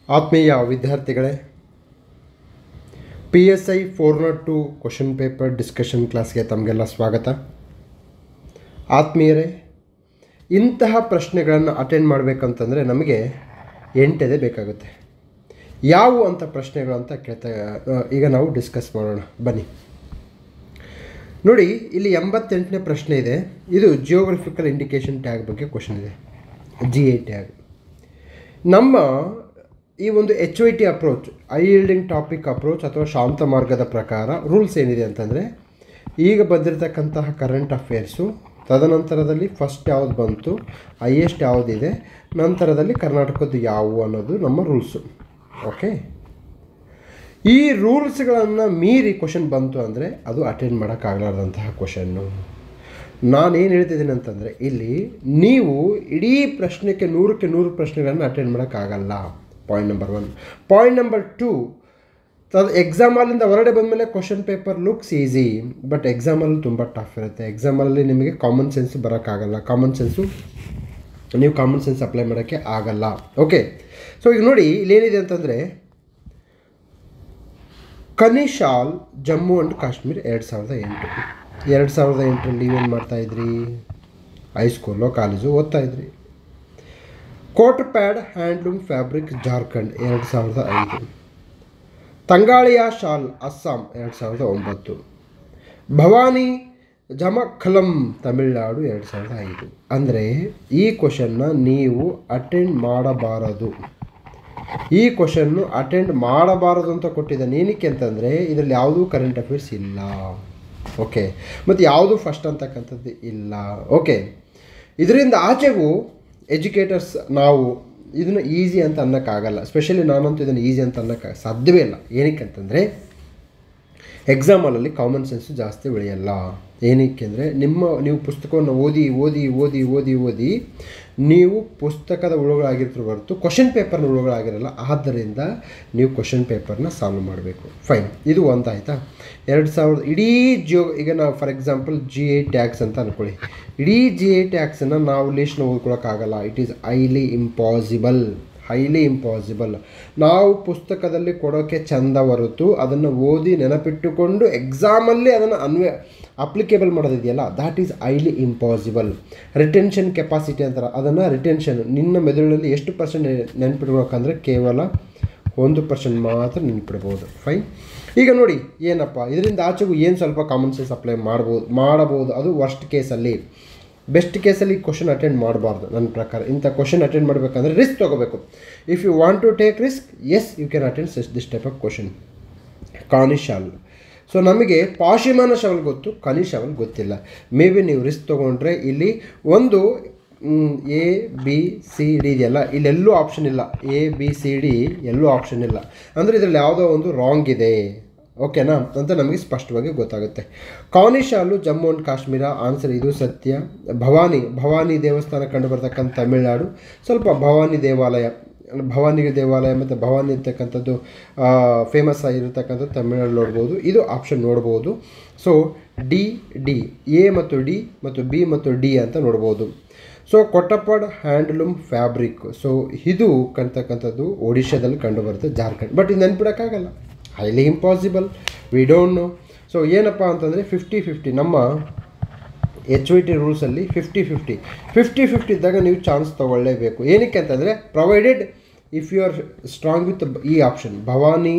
ಆತ್ಮೀಯ ವಿದ್ಯಾರ್ಥಿಗಳೇ, PSI 402 question paper discussion ಕ್ಲಾಸ್ಗೆ ತಮಗೆಲ್ಲ ಸ್ವಾಗತ. ಆತ್ಮೀಯರೇ, ಇಂತಹ ಪ್ರಶ್ನೆಗಳನ್ನು ಅಟೆಂಡ್ ಮಾಡಬೇಕಂತಂದರೆ ನಮಗೆ 8 ಎದೆ ಬೇಕಾಗುತ್ತೆ. ಯಾವುವು ಅಂತ ಪ್ರಶ್ನೆಗಳು ಅಂತ ಈಗ ನಾವು ಡಿಸ್ಕಸ್ ಮಾಡೋಣ ಬನ್ನಿ. ನೋಡಿ, ಇಲ್ಲಿ 88ನೇ ಪ್ರಶ್ನೆ ಇದೆ. ಇದು ಜಿಯೋಗ್ರಫಿಕಲ್ ಇಂಡಿಕೇಶನ್ ಟ್ಯಾಗ್ ಬಗ್ಗೆ ಕ್ವಶನ್ ಇದೆ, GA ಟ್ಯಾಗ್. ನಮ್ಮ ಈ ಒಂದು HYT approach, high ಯೀಲ್ಡಿಂಗ್ topic approach ಅಥವಾ ಶಾಂತ ಮಾರ್ಗದ ಪ್ರಕಾರ ರೂಲ್ಸ್ ಏನಿದೆ ಅಂತಂದರೆ, ಈಗ ಬಂದಿರತಕ್ಕಂತಹ ಕರೆಂಟ್ ಅಫೇರ್ಸು, ತದನಂತರದಲ್ಲಿ ಫಸ್ಟ್ ಯಾವುದು ಬಂತು, ಹೈಯೆಸ್ಟ್ ಯಾವುದಿದೆ, ನಂತರದಲ್ಲಿ ಕರ್ನಾಟಕದ್ದು ಯಾವುವು ಅನ್ನೋದು ನಮ್ಮ ರೂಲ್ಸು. ಓಕೆ, ಈ ರೂಲ್ಸ್ಗಳನ್ನು ಮೀರಿ ಕ್ವಶನ್ ಬಂತು ಅಂದರೆ ಅದು ಅಟೆಂಡ್ ಮಾಡೋಕ್ಕಾಗಲಾರ್ದಂತಹ ಕ್ವಶನ್ನು. ನಾನೇನು ಹೇಳ್ತಿದ್ದೀನಿ ಅಂತಂದರೆ, ಇಲ್ಲಿ ನೀವು ಇಡೀ ಪ್ರಶ್ನೆಗೆ 100ಕ್ಕೆ 100 ಪ್ರಶ್ನೆಗಳನ್ನು ಅಟೆಂಡ್ ಮಾಡೋಕ್ಕಾಗಲ್ಲ. Point number 1. ಪಾಯಿಂಟ್ ನಂಬರ್ 2, ಎಕ್ಸಾಮಲ್ಲಿಂದ ಹೊರಗಡೆ ಬಂದಮೇಲೆ question paper looks easy, but ಎಕ್ಸಾಮಲ್ಲಿ ತುಂಬ ಟಫ್ ಇರುತ್ತೆ. ಎಕ್ಸಾಮಲ್ಲಿ ನಿಮಗೆ ಕಾಮನ್ ಸೆನ್ಸು ಬರೋಕ್ಕಾಗಲ್ಲ. ನೀವು ಕಾಮನ್ ಸೆನ್ಸ್ ಅಪ್ಲೈ ಮಾಡೋಕ್ಕೆ ಆಗಲ್ಲ. ಓಕೆ, ಸೊ ಈಗ ನೋಡಿ, ಇಲ್ಲೇನಿದೆ ಅಂತಂದರೆ, ಕನಿಶಾಲ್ ಜಮ್ಮು ಆ್ಯಂಡ್ ಕಾಶ್ಮೀರ್ 2008. 2008ರಲ್ಲಿ ನೀವೇನು ಮಾಡ್ತಾಯಿದ್ರಿ? ಹೈಸ್ಕೂಲೋ ಕಾಲೇಜು ಓದ್ತಾಯಿದ್ರಿ. Kotpad handloom fabric Jharkhand 2005. Thangaliya shawl Assam 2009. Bhavani Jamakkalam Tamil Nadu 2005. ಅಂದರೆ ಈ ಕ್ವಶನ್ನ ನೀವು ಅಟೆಂಡ್ ಮಾಡಬಾರದು. ಈ ಕ್ವಶನ್ನು ಅಟೆಂಡ್ ಮಾಡಬಾರದು ಅಂತ ಕೊಟ್ಟಿದ್ದಾನೆ. ಏನಕ್ಕೆ ಅಂತಂದರೆ, ಇದರಲ್ಲಿ ಯಾವುದೂ ಕರೆಂಟ್ ಅಫೇರ್ಸ್ ಇಲ್ಲ. ಓಕೆ, ಮತ್ತು ಯಾವುದೂ ಫಸ್ಟ್ ಅಂತಕ್ಕಂಥದ್ದು ಇಲ್ಲ. ಓಕೆ, ಇದರಿಂದ ಆಚೆಗೂ ಎಜುಕೇಟರ್ಸ್ ನಾವು ಇದನ್ನು ಈಸಿ ಅಂತ ಅನ್ನೋಕ್ಕಾಗಲ್ಲ. ಸ್ಪೆಷಲಿ ನಾನಂತೂ ಇದನ್ನು ಈಸಿ ಅಂತ ಅನ್ನೋಕ್ಕೆ ಸಾಧ್ಯವೇ ಇಲ್ಲ. ಏನಕ್ಕೆ ಅಂತಂದರೆ, ಎಕ್ಸಾಮಲ್ಲಿ ಕಾಮನ್ ಸೆನ್ಸು ಜಾಸ್ತಿ ಬೆಳೆಯಲ್ಲ. ಏನಕ್ಕೆ ಅಂದರೆ, ನೀವು ಪುಸ್ತಕವನ್ನು ಓದಿ ನೀವು ಪುಸ್ತಕದ ಹುಳುಗಳಾಗಿರ್ತೀರ ಹೊರತು ಕ್ವಶನ್ ಪೇಪರ್ನ ಹುಳುಗಳಾಗಿರಲ್ಲ. ಆದ್ದರಿಂದ ನೀವು ಕ್ವಶನ್ ಪೇಪರ್ನ ಸಾಲ್ವ್ ಮಾಡಬೇಕು. ಫೈನ್, ಇದು ಒಂದು ಆಯಿತಾ. 2000 ಇಡೀ ಈಗ ನಾವು ಫಾರ್ ಎಕ್ಸಾಂಪಲ್ GA ಟ್ಯಾಕ್ಸ್ ಅಂತ ಅಂದ್ಕೊಳ್ಳಿ. ಇಡೀ GA ಟ್ಯಾಕ್ಸನ್ನು ನಾವು ಲೀಸ್ಟ್ನ ಓದ್ಕೊಳ್ಳೋಕ್ಕಾಗಲ್ಲ. It is highly impossible. ನಾವು ಪುಸ್ತಕದಲ್ಲಿ ಕೊಡೋಕ್ಕೆ ಚಂದ ಹೊರತು ಅದನ್ನು ಓದಿ ನೆನಪಿಟ್ಟುಕೊಂಡು ಎಕ್ಸಾಮಲ್ಲಿ ಅದನ್ನು ಅಪ್ಲಿಕೇಬಲ್ ಮಾಡೋದಿದೆಯಲ್ಲ, that is highly impossible. Retention capacity ಅಂತಾರೆ, ಅದನ್ನು ರಿಟೆನ್ಷನ್, ನಿನ್ನ ಮೆದುಳಿನಲ್ಲಿ ಎಷ್ಟು ಪರ್ಸೆಂಟ್ ನೆನಪಿಡ್ಬೇಕಂದ್ರೆ ಕೇವಲ 1% ಮಾತ್ರ ನೆನಪಿಡ್ಬೋದು. ಫೈನ್, ಈಗ ನೋಡಿ ಏನಪ್ಪ, ಇದರಿಂದ ಆಚೆಗೂ ಏನು ಸ್ವಲ್ಪ ಕಾಮನ್ ಸೆನ್ಸ್ ಅಪ್ಲೈ ಮಾಡಬಹುದು. ಅದು ವರ್ಸ್ಟ್ ಕೇಸಲ್ಲಿ. ಬೆಸ್ಟ್ ಕೇಸಲ್ಲಿ ಕ್ವಶನ್ ಅಟೆಂಡ್ ಮಾಡಬಾರ್ದು ನನ್ನ ಪ್ರಕಾರ. ಇಂಥ ಕ್ವಶನ್ ಅಟೆಂಡ್ ಮಾಡಬೇಕಂದ್ರೆ ರಿಸ್ಕ್ ತೊಗೋಬೇಕು. If you want to take risk, yes you can attend this type of question. Kani shawl, so ನಮಗೆ ಪಾಶಿಮಾನ ಶವಲ್ ಗೊತ್ತು, ಕನಿಶಾವಲ್ ಗೊತ್ತಿಲ್ಲ. ಮೇ ಬಿ ನೀವು ರಿಸ್ಕ್ ತೊಗೊಂಡ್ರೆ ಇಲ್ಲಿ ಒಂದು ABCD ಇದೆಯಲ್ಲ, ಇಲ್ಲೆಲ್ಲೂ ಆಪ್ಷನ್ ಇಲ್ಲ. ABCD ಎಲ್ಲೂ ಆಪ್ಷನ್ ಇಲ್ಲ ಅಂದರೆ ಇದರಲ್ಲಿ ಯಾವುದೋ ಒಂದು ರಾಂಗ್ ಇದೆ. ಓಕೆನಾ ಅಂತ ನಮಗೆ ಸ್ಪಷ್ಟವಾಗಿ ಗೊತ್ತಾಗುತ್ತೆ. ಕಾನಿಶಾಲು ಜಮ್ಮು ಆ್ಯಂಡ್ ಕಾಶ್ಮೀರ, ಆನ್ಸರ್ ಇದು ಸತ್ಯ. ಭವಾನಿ ದೇವಸ್ಥಾನ ಕಂಡು ಬರ್ತಕ್ಕಂಥ ತಮಿಳುನಾಡು. ಸ್ವಲ್ಪ ಭವಾನಿ ದೇವಾಲಯ ಮತ್ತು ಭವಾನಿ ಇರ್ತಕ್ಕಂಥದ್ದು ಫೇಮಸ್ ಆಗಿರ್ತಕ್ಕಂಥದ್ದು ತಮಿಳುನಾಡು ನೋಡ್ಬೋದು. ಇದು ಆಪ್ಷನ್ ನೋಡ್ಬೋದು. ಸೊ ಡಿ A ಮತ್ತು D ಮತ್ತು B ಮತ್ತು D ಅಂತ ನೋಡ್ಬೋದು. So Kotpad handloom fabric, so ಇದು ಕಾಣ್ತಕ್ಕಂಥದ್ದು ಒಡಿಶಾದಲ್ಲಿ ಕಂಡುಬರುತ್ತೆ, ಜಾರ್ಖಂಡ್. ಬಟ್ ಇದು ನೆನ್ಪಿಡೋಕ್ಕಾಗಲ್ಲ, highly impossible, we don't know. So ಏನಪ್ಪ ಅಂತಂದರೆ 50-50 ನಮ್ಮ HYT ರೂಲ್ಸಲ್ಲಿ 50-50 ಇದ್ದಾಗ ನೀವು ಚಾನ್ಸ್ ತೊಗೊಳ್ಳೇಬೇಕು. ಏನಕ್ಕೆ ಅಂತಂದರೆ, provided if you are strong with ಈ ಆಪ್ಷನ್, ಭವಾನಿ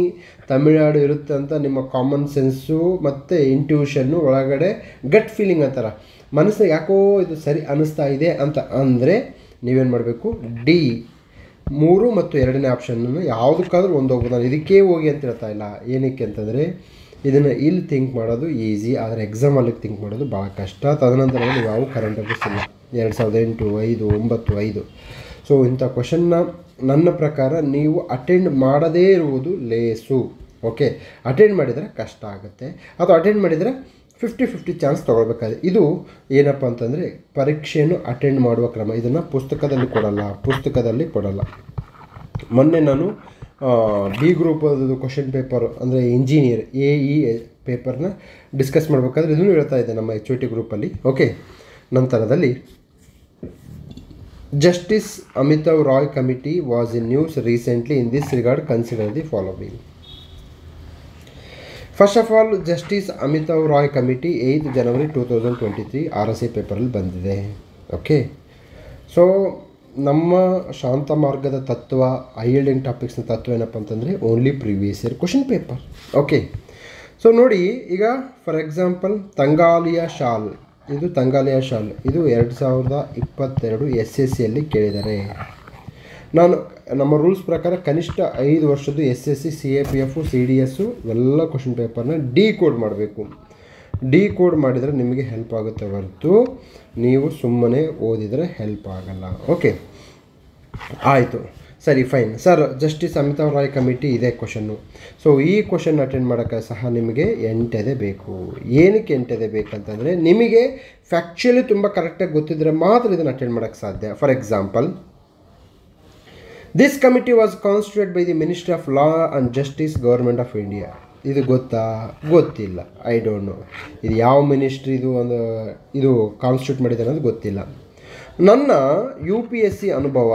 ತಮಿಳುನಾಡು ಇರುತ್ತೆ ಅಂತ ನಿಮ್ಮ ಕಾಮನ್ ಸೆನ್ಸು ಮತ್ತು ಇಂಟ್ಯೂಷನ್ನು ಒಳಗಡೆ ಗಟ್ ಫೀಲಿಂಗ್ ಅಂತಾರೆ, ಮನಸ್ಸಿಗೆ ಯಾಕೋ ಇದು ಸರಿ ಅನ್ನಿಸ್ತಾ ಇದೆ ಅಂತ ಅಂದರೆ ನೀವೇನು ಮಾಡಬೇಕು, D 3 ಮತ್ತು 2ನೇ ಆಪ್ಷನನ್ನು ಯಾವುದಕ್ಕಾದ್ರೂ ಒಂದು ಹೋಗ್ಬೋದು. ನಾನು ಇದಕ್ಕೇ ಹೋಗಿ ಅಂತ ಹೇಳ್ತಾ ಇಲ್ಲ. ಏನಕ್ಕೆ ಅಂತಂದರೆ, ಇದನ್ನು ಇಲ್ಲಿ ಥಿಂಕ್ ಮಾಡೋದು ಈಸಿ, ಆದರೆ ಎಕ್ಸಾಮಲ್ಲಿ ಥಿಂಕ್ ಮಾಡೋದು ಭಾಳ ಕಷ್ಟ. ತದನಂತರ ನೀವು ಯಾವ ಕರೆಂಟ್ ಅಫೇರ್ಸ್ ಇಲ್ಲ. 2008, 5, 9, 5. ಸೊ ಇಂಥ ಕ್ವಶನ್ನ ನನ್ನ ಪ್ರಕಾರ ನೀವು ಅಟೆಂಡ್ ಮಾಡದೇ ಇರುವುದು ಲೇಸು. ಓಕೆ, ಅಟೆಂಡ್ ಮಾಡಿದರೆ ಕಷ್ಟ ಆಗುತ್ತೆ, ಅಥವಾ ಅಟೆಂಡ್ ಮಾಡಿದರೆ 50-50 ಚಾನ್ಸ್ ತೊಗೊಳ್ಬೇಕಾದ್ರೆ. ಇದು ಏನಪ್ಪ ಅಂತಂದರೆ ಪರೀಕ್ಷೆಯನ್ನು ಅಟೆಂಡ್ ಮಾಡುವ ಕ್ರಮ. ಇದನ್ನು ಪುಸ್ತಕದಲ್ಲಿ ಕೊಡಲ್ಲ. ಮೊನ್ನೆ ನಾನು B ಗ್ರೂಪ್ ಕ್ವಶನ್ ಪೇಪರ್ ಅಂದರೆ ಇಂಜಿನಿಯರ್ AE ಪೇಪರ್ನ ಡಿಸ್ಕಸ್ ಮಾಡಬೇಕಾದ್ರೆ ಇದನ್ನು ಹೇಳ್ತಾ ಇದ್ದೆ ನಮ್ಮ HYT ಗ್ರೂಪಲ್ಲಿ. ಓಕೆ, ನಂತರದಲ್ಲಿ Justice Amitav Roy Committee was in news recently. In this regard, consider the following. First of all, Justice Amitav Roy Committee 8th January 2023 RSA ಪೇಪರಲ್ಲಿ ಬಂದಿದೆ. ಓಕೆ, ಸೊ ನಮ್ಮ ಶಾಂತ ಮಾರ್ಗದ ತತ್ವ, ಹೈ ಯೀಲ್ಡಿಂಗ್ ಟಾಪಿಕ್ಸ್ನ ತತ್ವ ಏನಪ್ಪ ಅಂತಂದರೆ only previous year question paper. Okay, so ನೋಡಿ, ಈಗ ಫಾರ್ ಎಕ್ಸಾಂಪಲ್ ತಂಗಾಲಿಯಾ ಶಾಲ್, ಇದು 2022 SSCಯಲ್ಲಿ ಕೇಳಿದ್ದಾರೆ. ನಾನು ನಮ್ಮ ರೂಲ್ಸ್ ಪ್ರಕಾರ ಕನಿಷ್ಠ 5 ವರ್ಷದ್ದು SSC CAPF CDS ಎಲ್ಲ ಕ್ವಶನ್ ಪೇಪರ್ನ ಡಿಕೋಡ್ ಮಾಡಬೇಕು. ಡಿಕೋಡ್ ಮಾಡಿದರೆ ನಿಮಗೆ ಹೆಲ್ಪ್ ಆಗುತ್ತೆ ಹೊರತು ನೀವು ಸುಮ್ಮನೆ ಓದಿದರೆ ಹೆಲ್ಪ್ ಆಗಲ್ಲ. ಓಕೆ, ಆಯಿತು, ಸರಿ, fine sir. Justice Amitava Roy committee ಇದೆ ಕ್ವಶನ್ನು. ಸೊ ಈ ಕ್ವಶನ್ ಅಟೆಂಡ್ ಮಾಡೋಕ್ಕೆ ಸಹ ನಿಮಗೆ 8 ಎದೆ ಬೇಕು. ಏನಕ್ಕೆ 8 ಎದೆ ಬೇಕಂತಂದರೆ ನಿಮಗೆ ಫ್ಯಾಕ್ಚುಲಿ ತುಂಬ ಕರೆಕ್ಟಾಗಿ ಗೊತ್ತಿದ್ದರೆ ಮಾತ್ರ ಇದನ್ನು ಅಟೆಂಡ್ ಮಾಡೋಕ್ಕೆ ಸಾಧ್ಯ. For example, this committee was constituted by the ministry of law and justice, government of India. ಇದು ಗೊತ್ತಾ? ಗೊತ್ತಿಲ್ಲ, ಐ ಡೋಂಟ್ ನೋ. ಇದು ಯಾವ ಮಿನಿಸ್ಟ್ರಿ ಇದು ಕಾನ್ಸ್ಟಿಟ್ಯೂಟ್ ಮಾಡಿದೆ ಅನ್ನೋದು ಗೊತ್ತಿಲ್ಲ. ನನ್ನ UPSC ಅನುಭವ,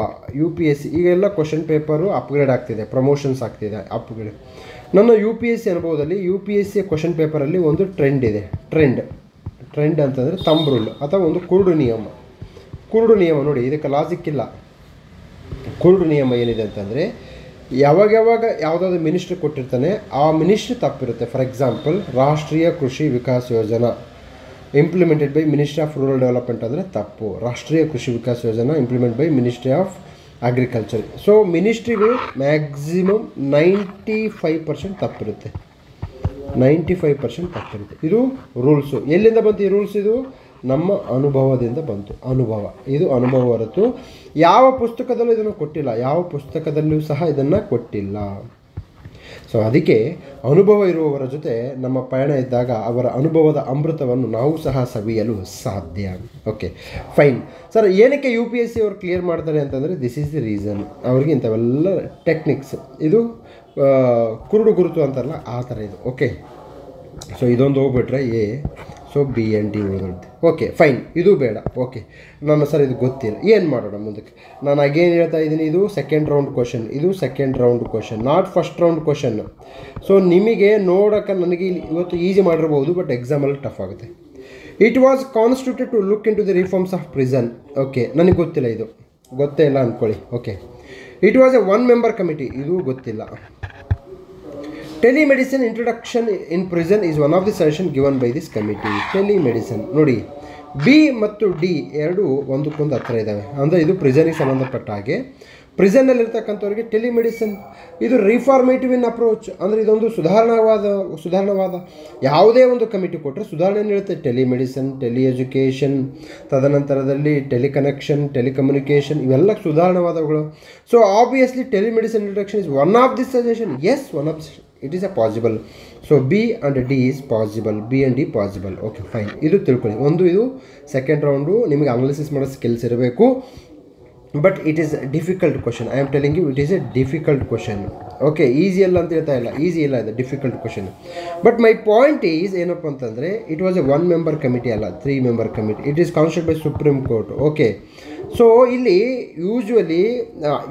UPSC ಈಗೆಲ್ಲ ಕ್ವಶನ್ ಪೇಪರು ಅಪ್ಗ್ರೇಡ್ ಆಗ್ತಿದೆ, ಪ್ರಮೋಷನ್ಸ್ ಆಗ್ತಿದೆ, ಅಪ್ಗ್ರೇಡ್. ನನ್ನ UPSC ಅನುಭವದಲ್ಲಿ UPSC ಕ್ವಶನ್ ಪೇಪರಲ್ಲಿ ಒಂದು ಟ್ರೆಂಡ್ ಇದೆ. ಟ್ರೆಂಡ್ ಅಂತಂದರೆ ಥಂಬ್ ರೂಲ್ ಅಥವಾ ಒಂದು ಕುರುಡು ನಿಯಮ. ನೋಡಿ, ಇದಕ್ಕೆ ಲಾಜಿಕ್ ಇಲ್ಲ. ಕುರುಡು ನಿಯಮ ಏನಿದೆ ಅಂತಂದರೆ, ಯಾವಾಗ ಯಾವುದಾದ್ರು ಮಿನಿಸ್ಟ್ರಿ ಕೊಟ್ಟಿರ್ತಾನೆ ಆ ಮಿನಿಸ್ಟ್ರಿ ತಪ್ಪಿರುತ್ತೆ. ಫಾರ್ ಎಕ್ಸಾಂಪಲ್, ರಾಷ್ಟ್ರೀಯ Krishi Vikas Yojana implemented by ministry of rural development ಅಂದರೆ ತಪ್ಪು. Rashtriya Krishi Vikas Yojana implement by ministry of agriculture. So ಮಿನಿಸ್ಟ್ರಿಗಳು ಮ್ಯಾಕ್ಸಿಮಮ್ 95% ತಪ್ಪಿರುತ್ತೆ. 95% ತಪ್ಪಿರುತ್ತೆ. ಇದು ರೂಲ್ಸು. ಎಲ್ಲಿಂದ ಬಂತು ಈ ರೂಲ್ಸ್? ಇದು ನಮ್ಮ ಅನುಭವದಿಂದ ಬಂತು. ಇದು ಅನುಭವ ಹೊರತು ಯಾವ ಪುಸ್ತಕದಲ್ಲೂ ಇದನ್ನು ಕೊಟ್ಟಿಲ್ಲ. ಯಾವ ಪುಸ್ತಕದಲ್ಲಿಯೂ ಸಹ ಇದನ್ನು ಕೊಟ್ಟಿಲ್ಲ. ಸೊ ಅದಕ್ಕೆ ಅನುಭವ ಇರುವವರ ಜೊತೆ ನಮ್ಮ ಪಯಣ ಇದ್ದಾಗ ಅವರ ಅನುಭವದ ಅಮೃತವನ್ನು ನಾವು ಸಹ ಸವಿಯಲು ಸಾಧ್ಯ. Okay, fine sir. ಏನಕ್ಕೆ UPSC ಅವರು ಕ್ಲಿಯರ್ ಮಾಡ್ತಾರೆ ಅಂತಂದರೆ, ದಿಸ್ ಈಸ್ ದಿ ರೀಸನ್. ಅವ್ರಿಗೆ ಇಂಥವೆಲ್ಲ ಟೆಕ್ನಿಕ್ಸ್, ಇದು ಕುರುಡು ಗುರುತು ಅಂತಾರಲ್ಲ ಆ ಥರ ಇದು. ಓಕೆ, ಸೊ ಇದೊಂದು ಹೋಗ್ಬಿಟ್ರೆ A, so B and D ಓದೋದು. ಓಕೆ, ಫೈನ್, ಇದು ಬೇಡ. ಓಕೆ, ನಾನು ಸರ್ ಇದು ಗೊತ್ತಿಲ್ಲ, ಏನು ಮಾಡೋಣ ಮುಂದಕ್ಕೆ? ನಾನು ಅಗೇನ್ ಹೇಳ್ತಾ ಇದ್ದೀನಿ, ಇದು second round question, not first round question. So ನಿಮಗೆ ನೋಡೋಕ್ಕೆ ನನಗೆ ಇವತ್ತು ಈಸಿ ಮಾಡಿರ್ಬೋದು, ಬಟ್ ಎಕ್ಸಾಮಲ್ಲಿ ಟಫ್ ಆಗುತ್ತೆ. It was constituted to look in to the reforms of prison. Okay, ನನಗೆ ಗೊತ್ತಿಲ್ಲ, ಇದು ಗೊತ್ತೇ ಇಲ್ಲ ಅಂದ್ಕೊಳ್ಳಿ. Okay, it was a 1 member committee. ಇದು ಗೊತ್ತಿಲ್ಲ. Telemedicine introduction in prison is one of the suggestion given by this committee. Telemedicine ನೋಡಿ, B ಮತ್ತು D ಎರಡು ಒಂದಕ್ಕೊಂದು ಹತ್ತಿರ ಇದ್ದಾವೆ. ಅಂದರೆ ಇದು ಪ್ರಿಸನ್ಗೆ ಸಂಬಂಧಪಟ್ಟ ಹಾಗೆ, ಪ್ರಿಸನ್ನಲ್ಲಿರ್ತಕ್ಕಂಥವ್ರಿಗೆ ಟೆಲಿಮೆಡಿಸಿನ್ ಇದು ರಿಫಾರ್ಮೇಟಿವ್ ಇನ್ ಅಪ್ರೋಚ್. ಅಂದರೆ ಇದೊಂದು ಸುಧಾರಣವಾದ ಯಾವುದೇ ಒಂದು ಕಮಿಟಿ ಕೊಟ್ಟರೆ ಸುಧಾರಣೆ ನೀಡುತ್ತೆ. ಟೆಲಿಮೆಡಿಸಿನ್, ಟೆಲಿ ಎಜುಕೇಷನ್, ತದನಂತರದಲ್ಲಿ ಟೆಲಿಕನೆಕ್ಷನ್, ಟೆಲಿಕಮ್ಯುನಿಕೇಷನ್, ಇವೆಲ್ಲ ಸುಧಾರಣವಾದವುಗಳು. So obviously telemedicine introduction is one of the suggestion. Yes, one of it is a possible. So B and D is possible. B and D possible. Okay, fine, ಇದು ತಿಳ್ಕೊಳ್ಳಿ. ಇದು second round ನಿಮಗೆ analysis ಮಾಡೋ skills ಇರಬೇಕು. But it is difficult question. I am telling you, it is a difficult question. Okay, easy ಅಲ್ಲ ಅಂತ ಹೇಳ್ತಾ ಇಲ್ಲ, ಈಸಿ ಇಲ್ಲ, ಇದು difficult question. But my point is ಏನಪ್ಪ ಅಂತಂದರೆ, it was a 1 member committee ಅಲ್ಲ, 3 member committee. It is constituted by supreme court. Okay, so ಇಲ್ಲಿ ಯೂಶ್ವಲಿ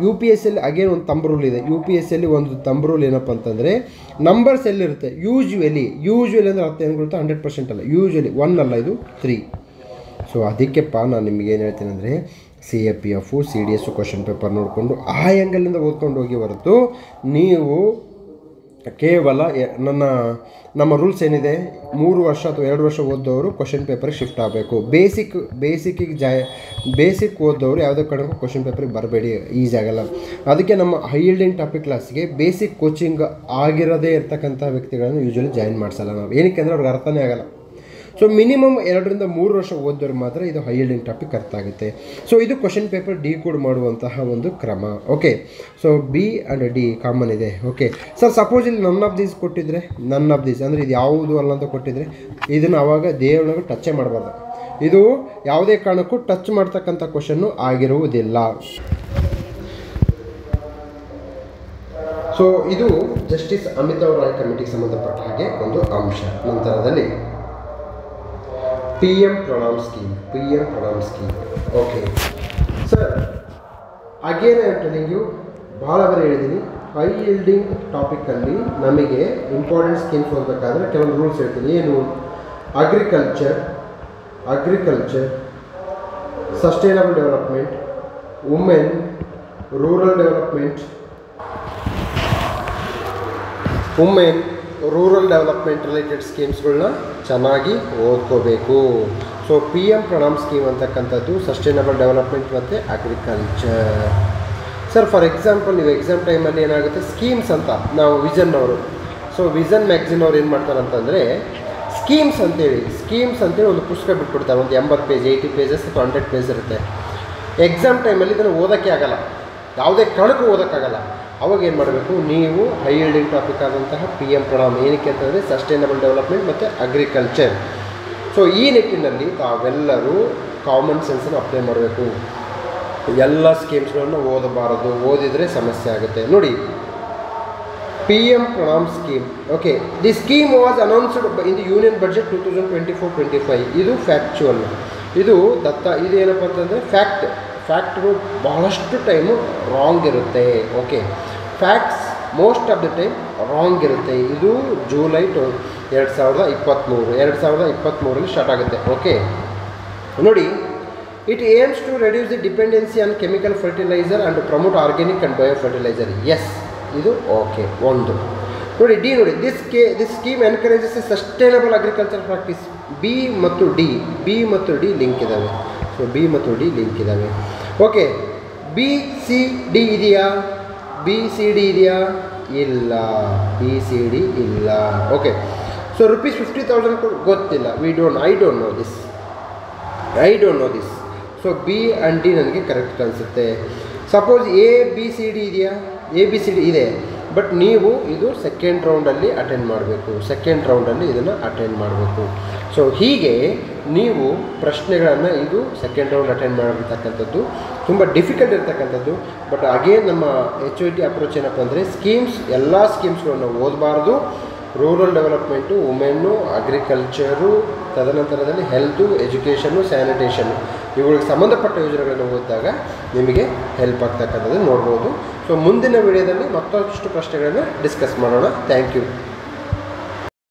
UPSCಯಲ್ಲಿ ಅಗೇನ್ ಒಂದು ಥಂಬ್ ರೂಲ್ ಇದೆ. UPSCಯಲ್ಲಿ ಒಂದು ಥಂಬ್ ರೂಲ್ ಏನಪ್ಪ ಅಂತಂದರೆ, ನಂಬರ್ಸ್ ಎಲ್ಲಿರುತ್ತೆ ಯೂಶ್ವಲಿ ಅಂದರೆ ಅರ್ಥ ಏನು ಗೊತ್ತಾ? 100% ಅಲ್ಲ, ಯೂಶ್ವಲಿ 1 ಅಲ್ಲ, ಇದು 3. ಸೊ ಅದಕ್ಕೆಪ್ಪ ನಾನು ನಿಮಗೆ ಏನು ಹೇಳ್ತೀನಿ ಅಂದರೆ, CAPF CDS ಕ್ವಶನ್ ಪೇಪರ್ ನೋಡಿಕೊಂಡು ಆ ಆ್ಯಂಗಲಿಂದ ಓದ್ಕೊಂಡು ಹೋಗಿ ಹೊರತು ನೀವು ಕೇವಲ ನಮ್ಮ ರೂಲ್ಸ್ ಏನಿದೆ, 3 ವರ್ಷ ಅಥವಾ 2 ವರ್ಷ ಓದೋರು ಕ್ವಶನ್ ಪೇಪರಿಗೆ ಶಿಫ್ಟ್ ಆಗಬೇಕು. ಬೇಸಿಕ್ ಓದೋರು ಯಾವುದೇ ಕಡೆಗೂ ಕ್ವಶನ್ ಪೇಪರಿಗೆ ಬರಬೇಡಿ, ಈಸಿ ಆಗಲ್ಲ. ಅದಕ್ಕೆ ನಮ್ಮ ಹೈ ಯೀಲ್ಡಿಂಗ್ ಟಾಪಿಕ್ ಕ್ಲಾಸ್ಗೆ ಬೇಸಿಕ್ ಕೋಚಿಂಗ್ ಆಗಿರೋದೇ ಇರ್ತಕ್ಕಂಥ ವ್ಯಕ್ತಿಗಳನ್ನು ಯೂಶ್ವಲಿ ಜಾಯಿನ್ ಮಾಡಿಸಲ್ಲ ನಾವು. ಏನಕ್ಕೆ ಅಂದರೆ ಅವ್ರಿಗೆ ಅರ್ಥನೇ ಆಗಲ್ಲ. ಸೊ ಮಿನಿಮಮ್ 2 ರಿಂದ 3 ವರ್ಷ ಓದೋರು ಮಾತ್ರ ಇದು ಹೈ ಯೀಲ್ಡಿಂಗ್ ಟಾಪಿಕ್ ಅರ್ಥ ಆಗುತ್ತೆ. ಸೊ ಇದು ಕ್ವಶನ್ ಪೇಪರ್ ಡಿಕೋಡ್ ಮಾಡುವಂತಹ ಒಂದು ಕ್ರಮ. Okay, so B and D common ಇದೆ. ಓಕೆ ಸರ್, ಸಪೋಸ್ ಇಲ್ಲಿ ನನ್ ಆಫ್ ದೀಸ್ ಕೊಟ್ಟಿದ್ರೆ, ನನ್ ಆಫ್ ದೀಸ್ ಅಂದರೆ ಇದು ಯಾವುದು ಅಲ್ಲ ಅಂತ ಕೊಟ್ಟಿದ್ರೆ, ಇದನ್ನು ಆವಾಗ ದೇವನಾಗ ಟಚ್ಚೇ ಮಾಡಬಾರ್ದು. ಇದು ಯಾವುದೇ ಕಾರಣಕ್ಕೂ ಟಚ್ ಮಾಡ್ತಕ್ಕಂಥ ಕ್ವಶನ್ನು ಆಗಿರುವುದಿಲ್ಲ. ಸೊ ಇದು ಜಸ್ಟಿಸ್ ಅಮಿತಾವ್ ರಾಯ್ ಕಮಿಟಿಗೆ ಸಂಬಂಧಪಟ್ಟ ಹಾಗೆ ಒಂದು ಅಂಶ. ನಂತರದಲ್ಲಿ PM Pranam scheme. Okay, sir. Again I am telling you, ಭಾಳ ಬರೀ ಹೇಳಿದ್ದೀನಿ, ಹೈ ಯೀಲ್ಡಿಂಗ್ ಟಾಪಿಕಲ್ಲಿ ನಮಗೆ ಇಂಪಾರ್ಟೆಂಟ್ ಸ್ಕೀಮ್ಸ್ ಓದಬೇಕಾದ್ರೆ ಕೆಲವೊಂದು ರೂಲ್ಸ್ ಹೇಳ್ತೀನಿ. ಏನು? Agriculture, sustainable development, women, rural development, related ಸ್ಕೀಮ್ಸ್ಗಳನ್ನ ಚೆನ್ನಾಗಿ ಓದ್ಕೋಬೇಕು. ಸೊ PM-PRANAM ಸ್ಕೀಮ್ ಅಂತಕ್ಕಂಥದ್ದು ಸಸ್ಟೈನಬಲ್ ಡೆವಲಪ್ಮೆಂಟ್ ಮತ್ತು ಅಗ್ರಿಕಲ್ಚರ್. ಸರ್ ಫಾರ್ ಎಕ್ಸಾಂಪಲ್ ನೀವು ಎಕ್ಸಾಮ್ ಟೈಮಲ್ಲಿ ಏನಾಗುತ್ತೆ, ಸ್ಕೀಮ್ಸ್ ಅಂತ ನಾವು ವಿಷನ್ ಅವರು, ಸೊ ವಿಷನ್ ಮ್ಯಾಗ್ಝಿನ್ ಅವ್ರು ಏನು ಮಾಡ್ತಾರೆ ಅಂತಂದರೆ ಸ್ಕೀಮ್ಸ್ ಅಂತೇಳಿ ಒಂದು ಪುಸ್ತಕ ಬಿಟ್ಬಿಡ್ತಾರೆ. ಒಂದು 80 ಪೇಜ್, 80 ಪೇಜಸ್ ಅಥವಾ 100 ಪೇಜ್ ಇರುತ್ತೆ. ಎಕ್ಸಾಮ್ ಟೈಮಲ್ಲಿ ಇದನ್ನು ಓದೋಕ್ಕೆ ಆಗಲ್ಲ, ಯಾವುದೇ ಕಾರಣಕ್ಕೂ ಓದೋಕ್ಕಾಗಲ್ಲ. ಅವಾಗ ಏನು ಮಾಡಬೇಕು, ನೀವು ಹೈ ಯೀಲ್ಡಿಂಗ್ ಟಾಪಿಕ್ ಆದಂತಹ PM-PRANAM, ಏನಕ್ಕೆ ಅಂತಂದರೆ ಸಸ್ಟೈನಬಲ್ ಡೆವಲಪ್ಮೆಂಟ್ ಮತ್ತು ಅಗ್ರಿಕಲ್ಚರ್. ಸೊ ಈ ನಿಟ್ಟಿನಲ್ಲಿ ತಾವೆಲ್ಲರೂ ಕಾಮನ್ ಸೆನ್ಸನ್ನು ಅಪ್ಲೈ ಮಾಡಬೇಕು. ಎಲ್ಲ ಸ್ಕೀಮ್ಸ್ಗಳನ್ನು ಓದಬಾರದು, ಓದಿದರೆ ಸಮಸ್ಯೆ ಆಗುತ್ತೆ. ನೋಡಿ, PM-PRANAM scheme, okay, the scheme was announced in the union budget 2024-25. ಇದು ಫ್ಯಾಕ್ಚುವಲ್, ಇದು ಇದೇನಪ್ಪ ಅಂತಂದರೆ ಫ್ಯಾಕ್ಟ್ರು ಭಾಳಷ್ಟು ಟೈಮು ರಾಂಗ್ ಇರುತ್ತೆ. Okay, facts most of the time wrong ಇರುತ್ತೆ. ಇದು ಜುಲೈ 2023 ಸ್ಟಾರ್ಟ್ ಆಗುತ್ತೆ. ಓಕೆ ನೋಡಿ, it aims to reduce the dependency on chemical fertiliser and promote organic and bio fertiliser. Yes, ಇದು ಓಕೆ. ಒಂದು ನೋಡಿ, ಡಿ ನೋಡಿ, this scheme encourages a sustainable agriculture practice. B ಮತ್ತು D link ಇದ್ದಾವೆ. So B ಮತ್ತು D link ಇದ್ದಾವೆ. Okay, BCD ಇದೆಯಾ? ಇಲ್ಲ, BCD ಇಲ್ಲ. ಓಕೆ, ಸೊ ₹50,000 ಗೊತ್ತಿಲ್ಲ. I don't know this. So B and D ನನಗೆ ಕರೆಕ್ಟ್ ಅನಿಸುತ್ತೆ. ಸಪೋಸ್ ABCD ಇದೆಯಾ? ABCD ಇದೆ, ಬಟ್ ನೀವು ಇದು ಸೆಕೆಂಡ್ ರೌಂಡಲ್ಲಿ ಇದನ್ನು ಅಟೆಂಡ್ ಮಾಡಬೇಕು. ಸೊ ಹೀಗೆ ನೀವು ಪ್ರಶ್ನೆಗಳನ್ನು ಇದು ಸೆಕೆಂಡ್ ರೌಂಡ್ ಅಟೆಂಡ್ ಮಾಡಿರ್ತಕ್ಕಂಥದ್ದು ತುಂಬ ಡಿಫಿಕಲ್ಟ್ ಇರ್ತಕ್ಕಂಥದ್ದು. ಬಟ್ ಅಗೇನ್ ನಮ್ಮ HOT ಅಪ್ರೋಚ್ ಏನಪ್ಪ ಅಂದರೆ ಎಲ್ಲ ಸ್ಕೀಮ್ಸ್ಗಳನ್ನು ಓದಬಾರ್ದು. ರೂರಲ್ ಡೆವಲಪ್ಮೆಂಟು, ವುಮೆನ್ನು, ಅಗ್ರಿಕಲ್ಚರು, ತದನಂತರದಲ್ಲಿ ಹೆಲ್ತು, ಎಜುಕೇಷನ್ನು, ಸ್ಯಾನಿಟೇಷನ್ನು, ಇವುಗಳಿಗೆ ಸಂಬಂಧಪಟ್ಟ ಯೋಜನೆಗಳನ್ನು ಓದಿದಾಗ ನಿಮಗೆ ಹೆಲ್ಪ್ ಆಗ್ತಕ್ಕಂಥದ್ದು ನೋಡ್ಬೋದು. ಸೊ ಮುಂದಿನ ವಿಡಿಯೋದಲ್ಲಿ ಮತ್ತಷ್ಟು ಪ್ರಶ್ನೆಗಳನ್ನು ಡಿಸ್ಕಸ್ ಮಾಡೋಣ. Thank you.